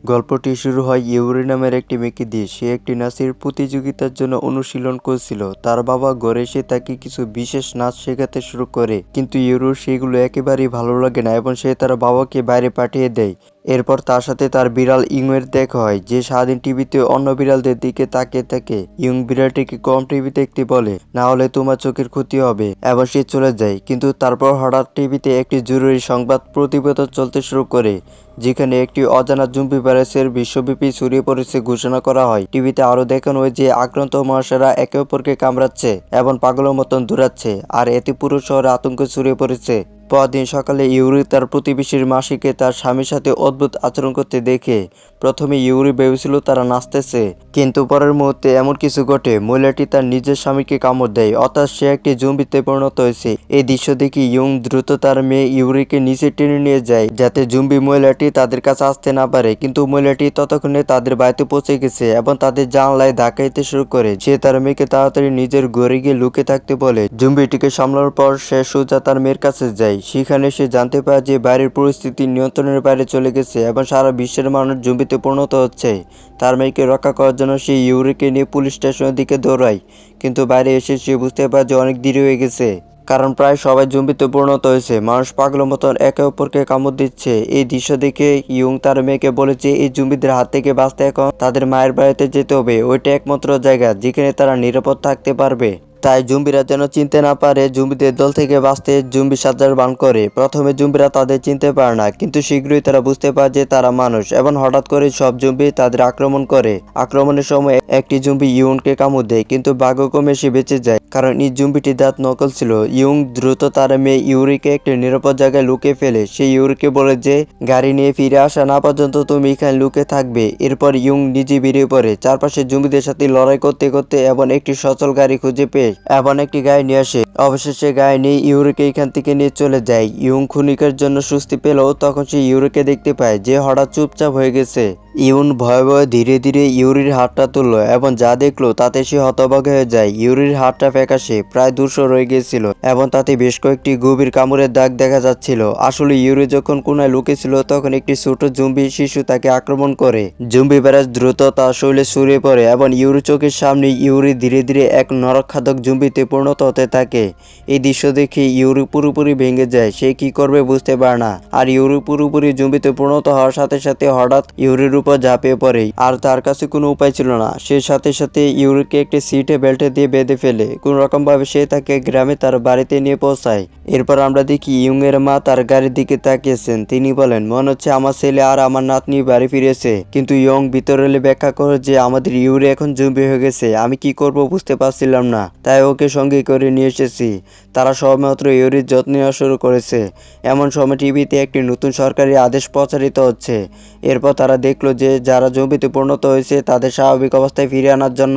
গল্পটি শুরু হয় ইউরি নামের একটি মেয়েকে দিয়ে। সে একটি নাচের প্রতিযোগিতার জন্য অনুশীলন করছিল। তার বাবা ঘরে এসে তাকে কিছু বিশেষ নাচ শেখাতে শুরু করে, কিন্তু ইউরোর সেগুলো একেবারেই ভালো লাগে না এবং সে তার বাবাকে বাইরে পাঠিয়ে দেয়। এরপর তার সাথে তার বিড়াল ইংয়ের দেখা হয়, যে সারাদিন টিভিতে অন্য বিড়ালদের দিকে তাকিয়ে থাকে। ইয়ং বিড়ালটিকে কম টিভি দেখতে বলে, না হলে তোমার চোখের ক্ষতি হবে, এবং সে চলে যায়। কিন্তু তারপর হঠাৎ টিভিতে একটি জরুরি সংবাদ প্রতিবেদন চলতে শুরু করে, যেখানে একটি অজানা জম্বি ভাইরাসের বিশ্বব্যাপী ছড়িয়ে পড়েছে ঘোষণা করা হয়। টিভিতে আরও দেখানো হয় যে আক্রান্ত মহাশয়রা একে অপরকে কামড়াচ্ছে এবং পাগলের মতন দৌড়াচ্ছে, আর এতে পুরো শহরে আতঙ্ক ছড়িয়ে পড়েছে। পরদিন সকালে ইউরি তার প্রতিবেশীর মাসিকে তার স্বামীর সাথে অদ্ভুত আচরণ করতে দেখে প্রথমে ইউরি ভেবেছিল তারা নাচতেছে, কিন্তু পরের মুহূর্তে এমন কিছু ঘটে, মহিলাটি তার নিজের স্বামীকে কামড় দেয়, অর্থাৎ সে একটি জম্বিতে পরিণত হয়েছে। এই দৃশ্য দেখে ইয়ং দ্রুত তার মেয়ে ইউরিকে নিচে টেনে নিয়ে যায়, যাতে জম্বি মহিলাটি তাদের কাছে আসতে না পারে। কিন্তু মহিলাটি ততক্ষণে তাদের বাড়িতে পৌঁছে গেছে এবং তাদের জানলায় ধাক্কাইতে শুরু করে। সে তার মেয়েকে তাড়াতাড়ি নিজের ঘরে গিয়ে লুকে থাকতে বলে। জম্বিটিকে সামলানোর পর সে সোজা তার মেয়ের কাছে যায়। সেখানে সে জানতে পারে যে বাইরের পরিস্থিতি নিয়ন্ত্রণের বাইরে চলে গেছে এবং সারা বিশ্বের মানুষ জম্বিতে পরিণত হচ্ছে। তার মেয়েকে রক্ষা করার জন্য সে ইউরিকে নিয়ে পুলিশ স্টেশনের দিকে দৌড়ায়, কিন্তু বাইরে এসে সে বুঝতে পারে যে অনেক দেরি হয়ে গেছে, কারণ প্রায় সবাই জম্বিতে পরিণত হয়েছে। মানুষ পাগলের মতন একে অপরকে কামড় দিচ্ছে। এই দৃশ্য দেখে ইয়ং তার মেয়েকে বলেছে এই জম্বিদের হাত থেকে বাঁচতে এখন তাদের মায়ের বাড়িতে যেতে হবে। ওইটা একমাত্র জায়গা যেখানে তারা নিরাপদ থাকতে পারবে। তাই জম্বিরা যেন চিনতে না পারে, জম্বিদের দল থেকে বাঁচতে জম্বি সাজার বান করে। প্রথমে জম্বিরা তাদের চিনতে পারে না, কিন্তু শীঘ্রই তারা বুঝতে পারে যে তারা মানুষ, এবং হঠাৎ করে সব জম্বি তাদের আক্রমণ করে। আক্রমণের সময় একটি জম্বি ইয়ংকে কামড় দেয়, কিন্তু ভাগ্যক্রমে সে বেঁচে যায়, কারণ এই জম্বিটির দাঁত নকল ছিল। ইয়ং দ্রুত তার মেয়ে ইউরিকে একটি নিরাপদ জায়গায় লুকিয়ে ফেলে। সে ইউরিকে বলে যে গাড়ি নিয়ে ফিরে আসা না পর্যন্ত তুমি এখানে লুকিয়ে থাকবে। এরপর ইয়ং নিজে বেরিয়ে পড়ে চারপাশে জম্বিদের সাথে লড়াই করতে করতে, এবং একটি সচল গাড়ি খুঁজে পেয়ে এমন একটি গাড়ি নিয়ে আসে। অবশেষে গাড়ি নিয়ে ইউরিকে এখান থেকে নিয়ে চলে যায়। ইয়ং ক্ষণিকের জন্য স্বস্তি পেলেও তখন সে ইউরিকে দেখতে পায় যে হঠাৎ চুপচাপ হয়ে গেছে। ইউন ভয়ে ভয়ে ধীরে ধীরে ইউরির হাতটা তুললো, এবং যা দেখলো তাতে সে হতবাক হয়ে যায়। ইউরির হাতটা ফ্যাকাশে, প্রায় ধূসর হয়ে গিয়েছিল, এবং তাতে বেশ কয়েকটি গভীর কামড়ের দাগ দেখা যাচ্ছিল। আসলে ইউরি যখন কোনায় লুকেছিল তখন একটি ছোট জম্বি শিশু তাকে আক্রমণ করে। জম্বি ভাইরাস দ্রুত তার শরীরে ছড়িয়ে পড়ে, এবং ইউরি চোখের সামনে ইউরি ধীরে ধীরে এক নরখাদক জম্বিতে পরিণত হতে থাকে। এই দৃশ্য দেখে ইউরি পুরোপুরি ভেঙে যায়। সে কি করবে বুঝতে পারে না, আর ইউরি পুরোপুরি জম্বিতে পরিণত হওয়ার সাথে সাথে হঠাৎ ইউরির উপর ঝাঁপিয়ে পড়ে, আর তার কাছে কোনো উপায় ছিল না। সে সাথে সাথে ইউরিকে একটি সিটে বেল্টে দিয়ে বেঁধে ফেলে। কোন রকম ভাবে সে তাকে গ্রামে তার বাড়িতে নিয়ে পৌঁছায়। এরপর আমরা দেখি ইয়ং এর মা তার গাড়ির দিকে তাকিয়েছেন। তিনি বলেন, মনে হচ্ছে আমার ছেলে আর আমার নাতনি বাড়ি ফিরেছে। কিন্তু ইয়ং ভিতরে এলে ব্যাখ্যা করে যে আমাদের ইউরি এখন জম্বি হয়ে গেছে, আমি কি করব বুঝতে পারছিলাম না, তাই ওকে সঙ্গে করে নিয়ে এসেছি। তারা সবেমাত্র ইউরির যত্ন নেওয়া শুরু করেছে। এমন সময় টিভিতে একটি নতুন সরকারি আদেশ প্রচারিত হচ্ছে। এরপর তারা দেখলো যে যারা জম্বিতে পরিণত হয়েছে তাদের স্বাভাবিক অবস্থায় ফিরিয়ে আনার জন্য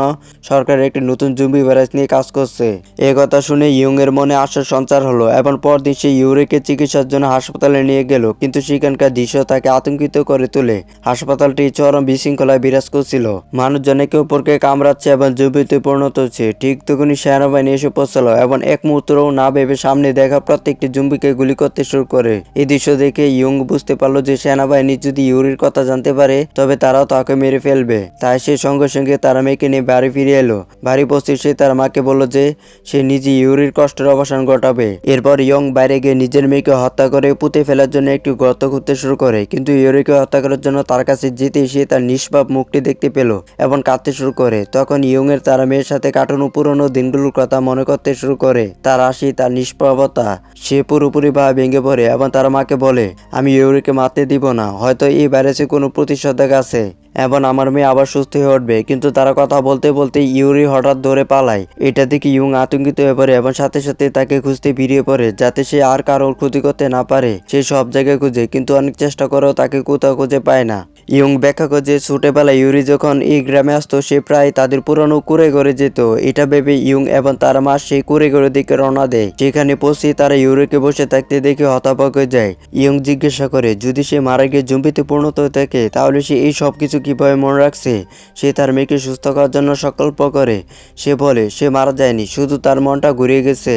সরকার একটি নতুন জম্বি ভাইরাস নিয়ে কাজ করছে। এ কথা শুনে ইয়ং এর মনে আশার সঞ্চার হলো, এবং পরদিন সে ইউরিকে চিকিৎসার জন্য হাসপাতালে নিয়ে গেল। কিন্তু সেখানকার দৃশ্য তাকে আতঙ্কিত করে তোলে। হাসপাতালটি চরম বিশৃঙ্খলায় বিরাজ করছিল। মানুষজন একে অপরকে কামড়াচ্ছে এবং জম্বিতে পরিণত হচ্ছে। ঠিক তখনই সেনাবাহিনী এসে পৌঁছালো, এবং এক মুহূর্তও না ভেবে সামনে দেখা প্রত্যেকটি জম্বিকে গুলি করতে শুরু করে। এই দৃশ্য দেখে ইয়ং বুঝতে পারলো যে সেনাবাহিনী যদি ইউরির কথা জানতে পারে তবে তারাও তাকে মেরে ফেলবে। তাই সে সঙ্গে সঙ্গে তার মেয়েকে নিয়ে বাড়ি ফিরে এলো। বাড়ি পৌঁছে সে তার মাকে বলল যে সে নিজে ইউরির কষ্টের অবসান ঘটাবে। এরপর ইয়ং বাইরে গিয়ে নিজের মেয়েকে হত্যা করে পুঁতে ফেলার জন্য একটি গর্ত খুঁড়তে শুরু করে। কিন্তু ইউরিকে হত্যা করার জন্য তার কাছে যেতে সে তার নিষ্পাপ মুখটি দেখতে পেল এবং কাঁদতে শুরু করে। তখন ইয়ং এর তার মেয়ের সাথে কাটানো পুরনো দিনগুলোর কথা মনে করতে শুরু করে। তার হাসি, তার নিষ্পাপতা, সে পুরোপুরি ভাবে ভেঙে পড়ে এবং তার মাকে বলে, আমি ইউরিকে মারতে দিব না, হয়তো এই ভাইরাসে কোনো প্রতিষেধক আছে এবং আমার মেয়ে আবার সুস্থ হয়ে উঠবে। কিন্তু তারা কথা বলতে বলতে ইউরি হঠাৎ ধরে পালায়। এটা দেখে ইয়ং আতঙ্কিত হয়ে পড়ে এবং সাথে সাথে তাকে খুঁজতে বেরিয়ে পড়ে, যাতে সে আর কারোর ক্ষতি করতে না পারে। সে সব জায়গায় খুঁজে, কিন্তু অনেক চেষ্টা করেও তাকে কোথাও খুঁজে পায় না। ইয়ং ব্যাখ্যা করে যে ছোটবেলায় ইউরি যখন এই গ্রামে আসতো সে প্রায় তাদের পুরনো কুঁড়ে ঘরে যেত। এটা ভেবে ইয়ং এবং তার মা সেই কুঁড়ে ঘরের দিকে রওনা দেয়। সেখানে পৌঁছে তারা ইউরিকে বসে থাকতে দেখে হতবাক হয়ে যায়। ইয়ং জিজ্ঞাসা করে যদি সে মারা গিয়ে জম্বিতে পরিণত হয়ে থাকে তাহলে সে এই সব কিছু কীভাবে মনে রাখছে। সে তার মেয়েকে সুস্থ করার জন্য সংকল্প করে। সে বলে সে মারা যায়নি, শুধু তার মনটা ঘুরিয়ে গেছে।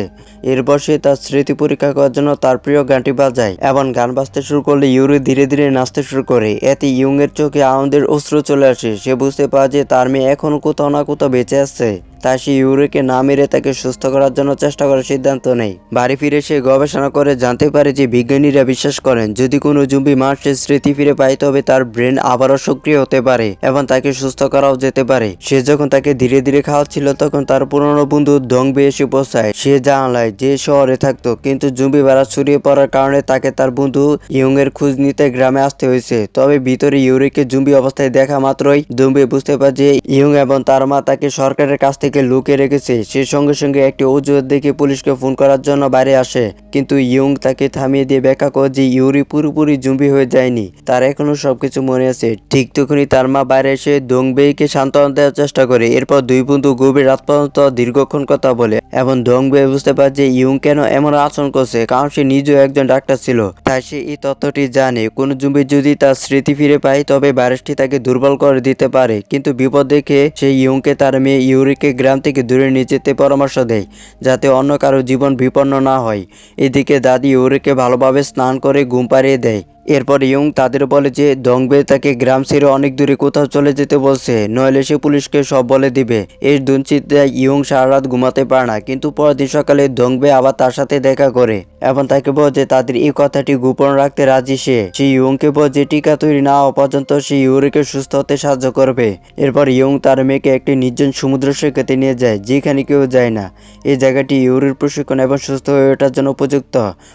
এরপর সে তার স্মৃতি পরীক্ষা করার জন্য তার প্রিয় গানটি বাজায় এবং গান বাজতে শুরু করলে ইউরি ধীরে ধীরে নাচতে শুরু করে। এতে ইয়ুংয়ের চোখে আনন্দের অশ্রু চলে আসে। সে বুঝতে পারে যে তার মেয়ে এখনো কোথাও না কোথাও বেঁচে আছে। তাই সে ইউরিকে না মেরে তাকে সুস্থ করার জন্য চেষ্টা করার সিদ্ধান্ত নেয়। বাড়ি ফিরে সে গবেষণা করে জানতে পারে যে বিজ্ঞানীরা বিশ্বাস করেন যদি কোনো জম্বি মানুষের স্মৃতি ফিরে পায় তবে তার ব্রেন আবারও সক্রিয় হতে পারে এবং তাকে সুস্থ করাও যেতে পারে। সে যখন তাকে ধীরে ধীরে খাওয়াচ্ছিল তখন তার পুরনো বন্ধু দংবে এসে পৌঁছায়। সে জানালায় যে শহরে থাকতো, কিন্তু জম্বি ভাইরাস ছড়িয়ে পড়ার কারণে তাকে তার বন্ধু ইয়ুংয়ের খোঁজ নিতে গ্রামে আসতে হয়েছে। তবে ভিতরে ইউরিকে জম্বি অবস্থায় দেখা মাত্রই দংবে বুঝতে পারে যে ইয়ুং এবং তার মা তাকে সরকারের কাছ থেকে লুকিয়ে রেখেছে। সে সঙ্গে সঙ্গে একটি অজুহাত দেখে পুলিশকে ফোন করার জন্য বাইরে আসে, কিন্তু ইয়ুং তাকে থামিয়ে দিয়ে ব্যাখ্যা করে যে ইউরি পুরোপুরি জম্বি হয়ে যায়নি, তার এখনো সবকিছু মনে আছে। ঠিক তখনই তার মা বাইরে এসে দংবেইকে সান্ত্বনা দেওয়ার চেষ্টা করে। এরপর দুই বন্ধু গভীর রাত পর্যন্ত দীর্ঘক্ষণ কথা বলে এবং দংবে বুঝতে পারে যে ইয়ুং কেন এমন আচরণ করছে, কারণ সে নিজেও একজন ডাক্তার ছিল। তাই সে এই তথ্যটি জানে কোনো জম্বি যদি তার স্মৃতি ফিরে পায় তবে ভাইরাসটি তাকে দুর্বল করে দিতে পারে। কিন্তু বিপদ দেখে সে ইয়ুংকে তার মেয়ে ইউরিকে গ্রাম থেকে দূরে নিয়ে যেতে পরামর্শ দেয়, যাতে অন্য কারো জীবন বিপন্ন না হয়। এদিকে দাদি ইউরিকে ভালোভাবে স্নান করে ঘুম পাড়িয়ে দেয়। এরপর ইয়ুং তাদের বলে যে দংবে তাকে গ্রাম ছেড়ে অনেক দূরে কোথাও চলে যেতে বলছে, নইলে সে পুলিশকে সব বলে দিবে। এই দুশ্চিন্তায় ইয়ুং সারা রাত ঘুমাতে পারে না। কিন্তু পরদিন সকালে দংবে আবার তার সাথে দেখা করে এবং তাকে বলে যে তাদের এই কথাটি গোপন রাখতে রাজি। সে ইয়ুংকে বলে যে টিকা তৈরি না হওয়া পর্যন্ত সে ইউরিকে সুস্থ হতে সাহায্য করবে। এরপর ইয়ুং তার মেয়েকে একটি নির্জন সমুদ্র সৈকতে নিয়ে যায়, যেখানে কেউ যায় না। এই জায়গাটি ইউরির প্রশিক্ষণ এবং সুস্থ হয়ে ওঠার জন্য উপযুক্ত।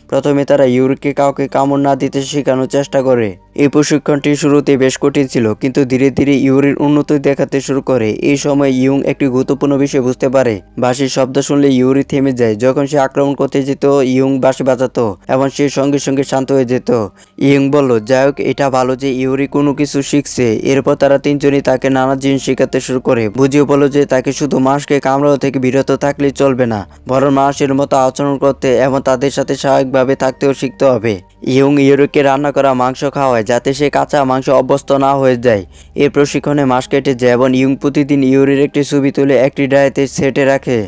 প্রথমে তারা ইউরিকে কাউকে কামড় না দিতে শেখানোর চেষ্টা করে। এই প্রশিক্ষণটি শুরুতে বেশ কঠিন ছিল, কিন্তু ধীরে ধীরে ইউরির উন্নতি দেখাতে শুরু করে। এই সময় ইয়ুং একটি গুরুত্বপূর্ণ বিষয় বুঝতে পারে। বাঁশির শব্দ শুনলে ইউরি থেমে যায়। যখন সে আক্রমণ করতে যেত ইয়ুং বাঁশি বাজাতো এবং সে সঙ্গে সঙ্গে শান্ত হয়ে যেত। ইয়ুং বলল, যাই হোক, এটা ভালো যে ইউরি কোনো কিছু শিখছে। এরপর তারা তিনজনই তাকে নানা জিনিস শেখাতে শুরু করে। বুঝিয়ে বলল যে তাকে শুধু মানুষকে কামড়ানো থেকে বিরত থাকলে চলবে না, বরং মানুষের মতো আচরণ করতে এবং তাদের সাথে স্বাভাবিকভাবে থাকতেও শিখতে হবে। ইয়ুং ইউরিকে রান্না করা মাংস খাওয়ায় যাতে সে কাঁচা মাংস অভ্যস্ত না হয়ে যায়। এই প্রশিক্ষণে মাস কেটে যায় এবং ইয়ুং প্রতিদিন ইউরির একটি ছবি তুলে একটি ডায়েরিতে সেটে রাখে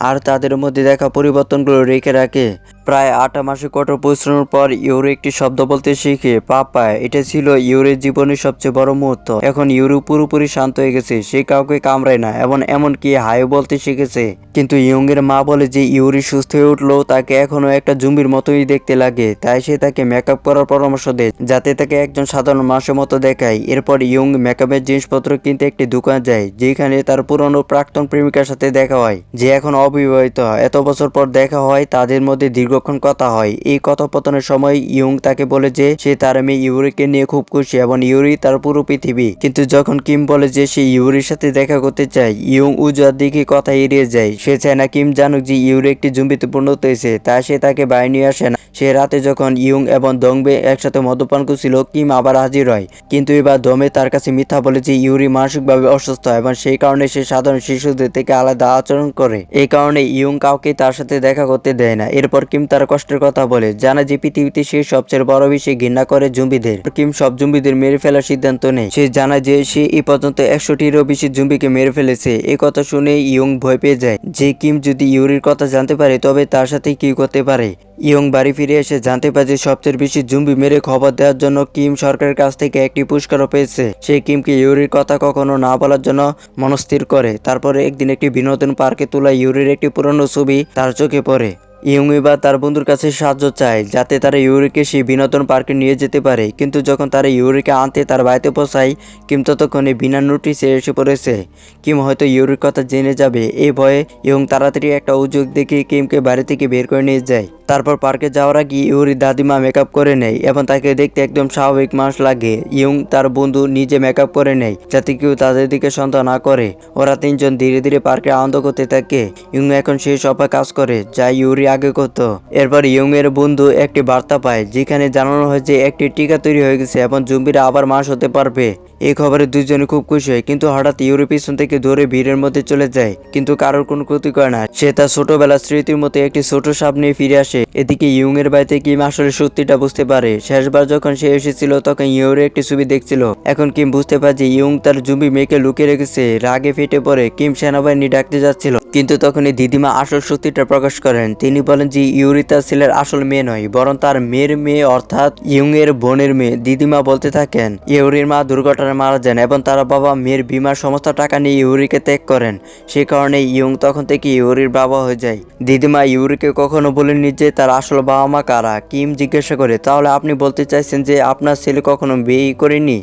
আর তাদের মধ্যে দেখা পরিবর্তনগুলো রেখে রাখে। প্রায় 8 মাসে কঠোর পরিশ্রমের পর ইউরি একটি শব্দ বলতে শিখে পাপা। এটা ছিল ইউরির জীবনের সবচেয়ে বড় মুহূর্ত। এখন ইউরি পুরোপুরি শান্ত হয়ে গেছে, সে কাউকে কামড়ায় না এবং এমনকি হাই বলতে শিখেছে। কিন্তু ইয়ুংয়ের মা বলে যে ইউরি সুস্থ হয়ে উঠলেও তাকে এখনো একটা জম্বির মতোই দেখতে লাগে। তাই সে তাকে মেকআপ করার পরামর্শ দেয় যাতে তাকে একজন সাধারণ মানুষের মতো দেখায়। এরপর ইয়ুং মেকআপের জিনিসপত্র কিনতে একটি দোকান যায়, যেখানে তার পুরনো প্রাক্তন প্রেমিকার সাথে দেখা হয়, যে এখন অবিবাহিত। এত বছর পর দেখা হয়, তাদের মধ্যে দীর্ঘক্ষণ কথা হয়। এই কথোপকথনের সময় ইয়ুং তাকে বলে যে সে তার মেয়ে ইউরিকে নিয়ে খুব খুশি এবং ইউরি তার পুরো পৃথিবী। কিন্তু যখন কিম বলে যে সে ইউরির সাথে দেখা করতে চায়, ইয়ুং উজার দিকে কথা এড়িয়ে যায়। সে চায় না কিম জানুক যে ইউরি একটি জম্বিতে পরিণত হয়েছে, তাই সে তাকে বাইরে নিয়ে আসে না। সে রাতে যখন ইয়ুং এবং দংবে একসাথে মদ্যপান করছিল, কিম আবার হাজির হয়। কিন্তু এবার দমে তার কাছে মিথ্যা বলে যে ইউরি মানসিকভাবে অসুস্থ এবং সেই কারণে সে সাধারণ শিশুদের থেকে আলাদা আচরণ করে। এই কারণে ইয়ুং কাউকে তার সাথে দেখা করতে দেয় না। এরপর কিম তার কষ্টের কথা বলে, জানা যে পৃথিবীতে সে সবচেয়ে বড় বেশি ঘৃণা করে জম্বিদের। কিম সব জম্বিদের মেরে ফেলার সিদ্ধান্ত নেয়। সে জানায় যে সে এই পর্যন্ত 100টিরও বেশি জম্বিকে মেরে ফেলেছে। এই কথা শুনে ইয়ুং ভয় পেয়ে যায় যে কিম যদি ইউরির কথা জানতে পারে তবে তার সাথে কি করতে পারে। ইয়ুং বাড়ি ফিরে এসে জানতে পারে যে সবচেয়ে বেশি জম্বি মেরে খবর দেওয়ার জন্য কিম সরকারের কাছ থেকে একটি পুরস্কারও পেয়েছে। সে কিমকে ইউরির কথা কখনো না বলার জন্য মনস্থির করে। তারপরে একদিন একটি বিনোদন পার্কে তোলা ইউরির একটি পুরনো ছবি তার চোখে পড়ে। ইয়ুং এবার তার বন্ধুর কাছে সাহায্য চায় যাতে তারা ইউরিকে সেই বিনোদন পার্কে নিয়ে যেতে পারে। কিন্তু যখন তারা ইউরিকে আনতে তার বাড়িতে পৌঁছায়, কিম ততক্ষণে বিনা নোটিসে এসে পড়েছে। কিম হয়তো ইউরির কথা জেনে যাবে, এই ভয়ে ইয়ুং তাড়াতাড়ি একটা উদ্যোগ দেখে কিমকে বাড়ি থেকে বের করে নিয়ে যায়। তারপর পার্কে যাওয়ার আগে ইউরির দাদিমা মেকআপ করে নেয় এবং তাকে দেখতে একদম স্বাভাবিক মানুষ লাগে। ইয়ুং তার বন্ধু নিজে মেকআপ করে নেয় যাতে কেউ তাদের দিকে সন্দেহ না করে। ওরা তিনজন ধীরে ধীরে পার্কে আনন্দ করতে থাকে। ইয়ুং এখন সেই সবাই কাজ করে যা ইউরি আগে করতো। এরপর ইয়ং এর বন্ধু একটি বার্তা পায় যেখানে জানানো হয় যে একটি টিকা তৈরি হয়ে গেছে এবং জম্বিরা আবার মানুষ হতে পারবে। এই খবরে দুজনে খুব খুশি হয়, কিন্তু হঠাৎ ইউরি পিছন থেকে ধরে ভিড়ের মধ্যে চলে যায়, কিন্তু কারোর কোনো ক্ষতি করে না। সে তার ছোটবেলার স্মৃতির মতো একটি ছোট সাপ নিয়ে ফিরে আসে। এদিকে ইয়ং এর বাড়িতে কিম আসলে সত্যিটা বুঝতে পারে। শেষবার যখন সে এসেছিল তখন ইউরি একটি ছবি দেখছিল। এখন কিম বুঝতে পারে যে ইয়ং তার জম্বি মেয়েকে লুকিয়ে রেখেছে। রাগে ফেটে পড়ে কিম সেনাবাহিনী ডাকতে যাচ্ছিল, কিন্তু তখনই দিদিমা আসল সত্যিটা প্রকাশ করেন। তিনি বলেন যে ইউরি তার ছেলের আসল মেয়ে নয়, বরং তার মেয়ের মেয়ে, অর্থাৎ ইয়ং এর বোনের মেয়ে। দিদিমা বলতে থাকেন ইউরির মা দুর্ঘটনায় মারা যান এবং তার বাবা মেয়ের বীমার সমস্ত টাকা নিয়ে ইউরিকে ত্যাগ করেন। সে কারণে ইয়ং তখন থেকে ইউরির বাবা হয়ে যায়। দিদিমা ইউরিকে কখনো বলেননি যে তার আসল বাবা মা কারা। কিম জিজ্ঞাসা করে, তাহলে আপনি বলতে চাইছেন যে আপনার ছেলে কখনো বিয়ে করেনি?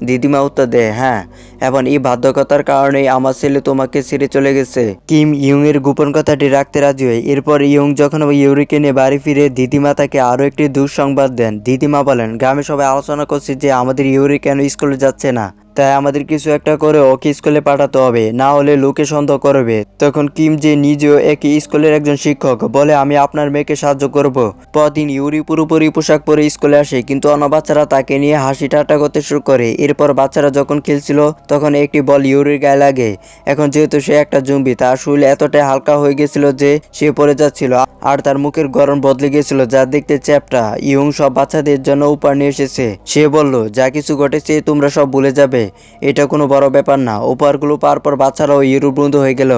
দিদিমা উত্তর দেয়, হ্যাঁ, এবং এই বাধ্যকতার কারণেই আমার ছেলে তোমাকে ছেড়ে চলে গেছে। কিম ইয়ং এর গোপন কথাটি রাখতে রাজি হয়। এরপর ইয়ং যখন ইউরিকে নিয়ে বাড়ি ফিরে দিদিমা তাকে আরো একটি দুঃসংবাদ দেন। দিদিমা বলেন, গ্রামে সবাই আলোচনা করছে যে আমাদের ইউরি কেন স্কুলে যাচ্ছে না, তাই আমাদের কিছু একটা করে ওকে স্কুলে পাঠাতে হবে, না হলে লোকে সন্দেহ করবে। তখন কিম, যে নিজেও একই স্কুলের একজন শিক্ষক, বলে, আমি আপনার মেয়েকে সাহায্য করব। পরদিন ইউরি পুরোপুরি পোশাক পরে স্কুলে আসে, কিন্তু অন্য বাচ্চারা তাকে নিয়ে হাসি ঠাট্টা করতে শুরু করে। এরপর বাচ্চারা যখন খেলছিল তখন একটি বল ইউরির গায়ে লাগে। এখন যেহেতু সে একটা জম্বি, তার শরীর এতটাই হালকা হয়ে গেছিল যে সে পড়ে যাচ্ছিল, আর তার মুখের গড়ন বদলে গেছিল, যা দেখতে চ্যাপ্টা। ইয়ং সব বাচ্চাদের জন্য উপহার নিয়ে এসেছে। সে বলল, যা কিছু ঘটেছে তোমরা সব ভুলে যাবে, এটা কোনো বড় ব্যাপার না। উপহারগুলো পাওয়ার পর বাচ্চারাও ইউরোপ বন্ধু হয়ে গেল,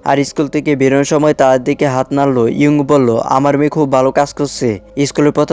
আর স্কুল থেকে বেরোনোর সময় তার দিকে হাত নাড়লো। ইয়ং বলল, আমার মেয়ে খুব ভালো কাজ করছে। স্কুলের